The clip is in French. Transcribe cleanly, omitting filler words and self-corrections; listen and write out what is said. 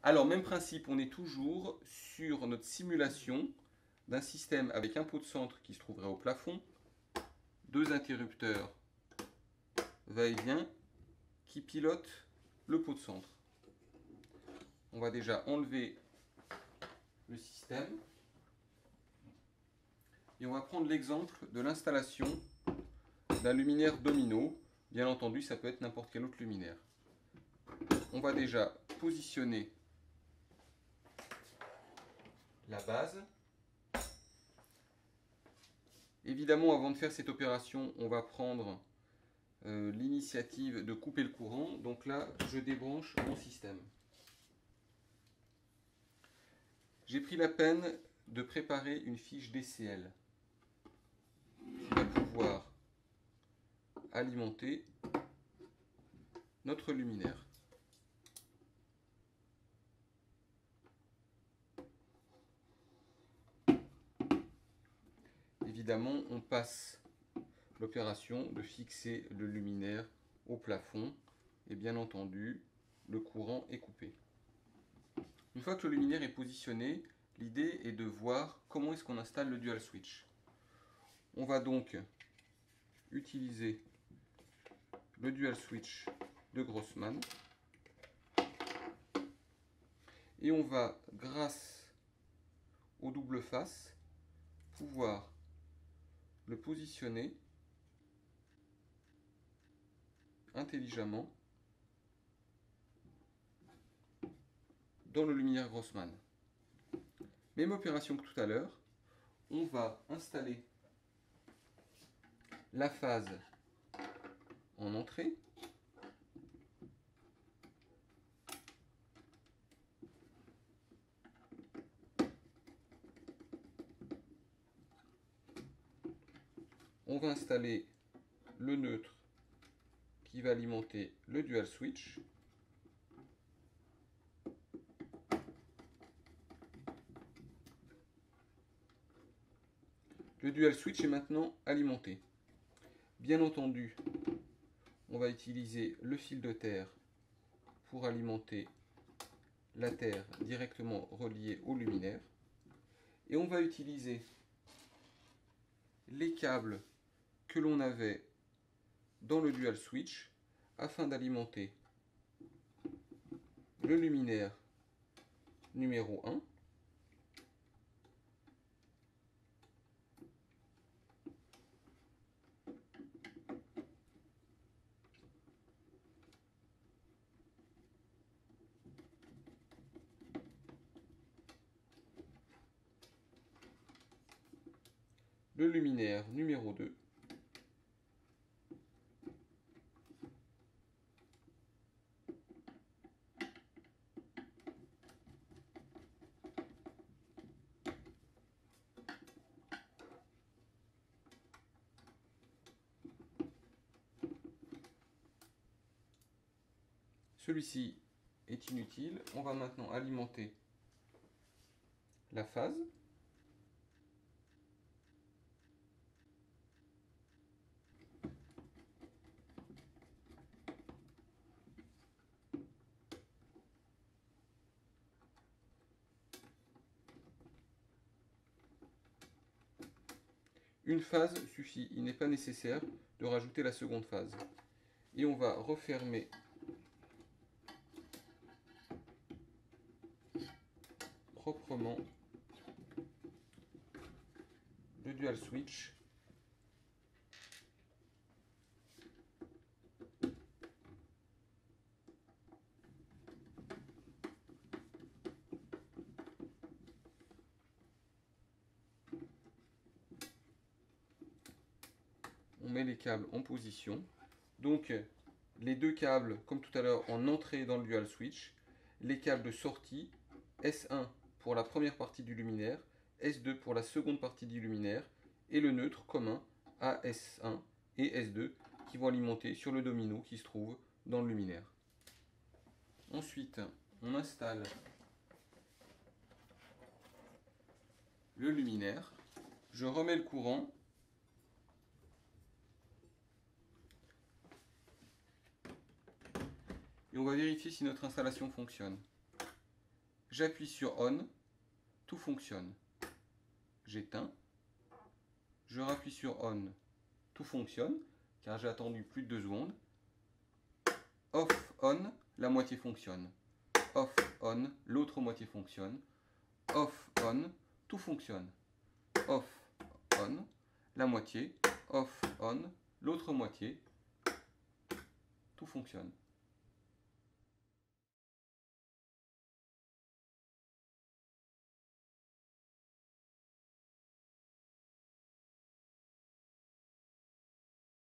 Alors, même principe, on est toujours sur notre simulation d'un système avec un pot de centre qui se trouverait au plafond, deux interrupteurs va-et-vient qui pilotent le pot de centre. On va déjà enlever le système et on va prendre l'exemple de l'installation d'un luminaire domino. Bien entendu, ça peut être n'importe quel autre luminaire. On va déjà positionner la base. Évidemment, avant de faire cette opération, on va prendre l'initiative de couper le courant. Donc là, je débranche mon système. J'ai pris la peine de préparer une fiche DCL qui va pouvoir alimenter notre luminaire. Évidemment, on passe l'opération de fixer le luminaire au plafond et bien entendu, le courant est coupé. Une fois que le luminaire est positionné, l'idée est de voir comment est-ce qu'on installe le dual switch. On va donc utiliser le dual switch de Grossman et on va, grâce au double face, pouvoir le positionner intelligemment dans le luminaire Grossman. Même opération que tout à l'heure, on va installer la phase en entrée. On va installer le neutre qui va alimenter le dual switch. Le dual switch est maintenant alimenté. Bien entendu, on va utiliser le fil de terre pour alimenter la terre directement reliée au luminaire. Et on va utiliser les câbles que l'on avait dans le dual switch afin d'alimenter le luminaire numéro 1 le luminaire numéro 2 celui-ci est inutile. On va maintenant alimenter la phase. Une phase suffit, il n'est pas nécessaire de rajouter la seconde phase. Et on va refermer proprement le dual switch. On met les câbles en position. Donc les deux câbles, comme tout à l'heure, en entrée dans le dual switch. Les câbles de sortie, S1 pour la première partie du luminaire, S2 pour la seconde partie du luminaire, et le neutre commun à S1 et S2 qui vont alimenter sur le domino qui se trouve dans le luminaire. Ensuite, on installe le luminaire. Je remets le courant. Et on va vérifier si notre installation fonctionne. J'appuie sur on, tout fonctionne. J'éteins. Je rappuie sur on, tout fonctionne, car j'ai attendu plus de 2 secondes. Off, on, la moitié fonctionne. Off, on, l'autre moitié fonctionne. Off, on, tout fonctionne. Off, on, la moitié. Off, on, l'autre moitié. Tout fonctionne.